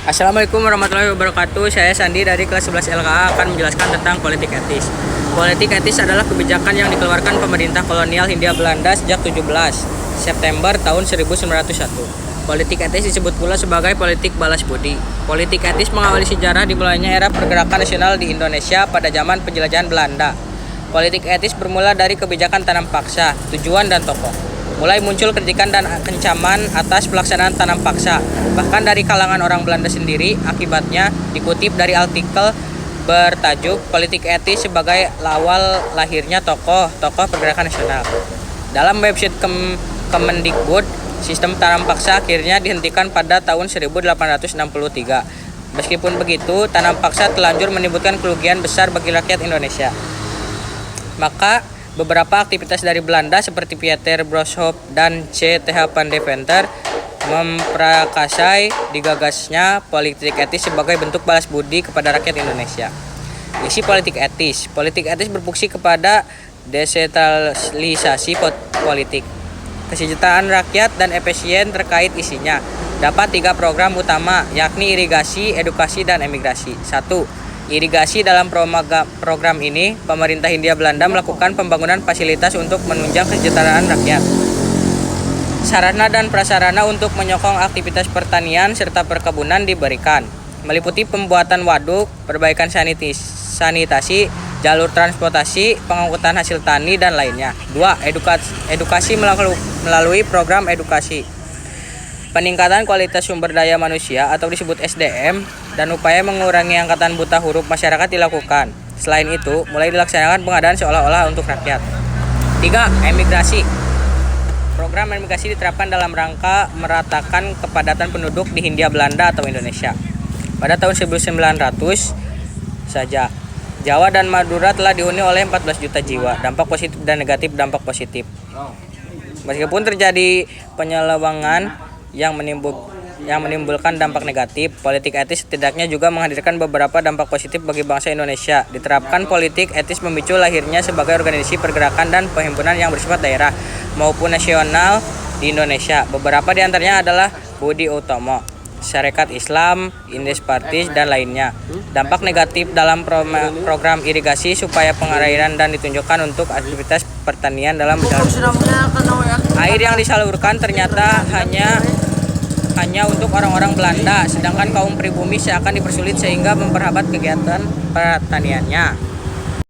Assalamualaikum warahmatullahi wabarakatuh. Saya Sandi dari kelas 11 LKA akan menjelaskan tentang politik etis. Politik etis adalah kebijakan yang dikeluarkan pemerintah kolonial Hindia Belanda sejak 17 September tahun 1901. Politik etis disebut pula sebagai politik balas budi. Politik etis mengawali sejarah dimulainya era pergerakan nasional di Indonesia pada zaman penjelajahan Belanda. Politik etis bermula dari kebijakan tanam paksa, tujuan dan tokoh. Mulai muncul kritikan dan kencaman atas pelaksanaan tanam paksa, bahkan dari kalangan orang Belanda sendiri. Akibatnya dikutip dari artikel bertajuk Politik Etis sebagai awal lahirnya tokoh-tokoh pergerakan nasional. Dalam website Kemendikbud, sistem tanam paksa akhirnya dihentikan pada tahun 1863. Meskipun begitu, tanam paksa telanjur menimbulkan kerugian besar bagi rakyat Indonesia. Maka beberapa aktivitas dari Belanda seperti Pieter Boschhoff dan C.Th. van Deventer memprakarsai digagasnya politik etis sebagai bentuk balas budi kepada rakyat Indonesia. Isi politik etis. Politik etis berfungsi kepada desentralisasi politik, kesejahteraan rakyat dan efisien terkait isinya. Dapat 3 program utama, yakni irigasi, edukasi, dan emigrasi. 1. Irigasi. Dalam program ini, pemerintah Hindia Belanda melakukan pembangunan fasilitas untuk menunjang kesejahteraan rakyat. Sarana dan prasarana untuk menyokong aktivitas pertanian serta perkebunan diberikan, meliputi pembuatan waduk, perbaikan sanitasi, jalur transportasi, pengangkutan hasil tani, dan lainnya. 2. Edukasi melalui program edukasi, peningkatan kualitas sumber daya manusia atau disebut SDM, dan upaya mengurangi angkatan buta huruf masyarakat dilakukan. Selain itu, mulai dilaksanakan pengadaan seolah-olah untuk rakyat. 3. Emigrasi. Program emigrasi diterapkan dalam rangka meratakan kepadatan penduduk di Hindia Belanda atau Indonesia. Pada tahun 1900 saja, Jawa dan Madura telah dihuni oleh 14 juta jiwa. Dampak positif dan negatif. Dampak positif. Meskipun terjadi penyelewengan yang menimbulkan dampak negatif, politik etis setidaknya juga menghadirkan beberapa dampak positif bagi bangsa Indonesia. Diterapkan politik etis memicu lahirnya sebagai organisasi pergerakan dan perhimpunan yang bersifat daerah maupun nasional di Indonesia. Beberapa di antaranya adalah Budi Utomo, Syarikat Islam, Indes Partis, dan lainnya. Dampak negatif dalam program irigasi supaya pengairan dan ditunjukkan untuk aktivitas pertanian dalam air yang disalurkan ternyata hanya untuk orang-orang Belanda, sedangkan kaum pribumi seakan dipersulit sehingga memperhambat kegiatan pertaniannya.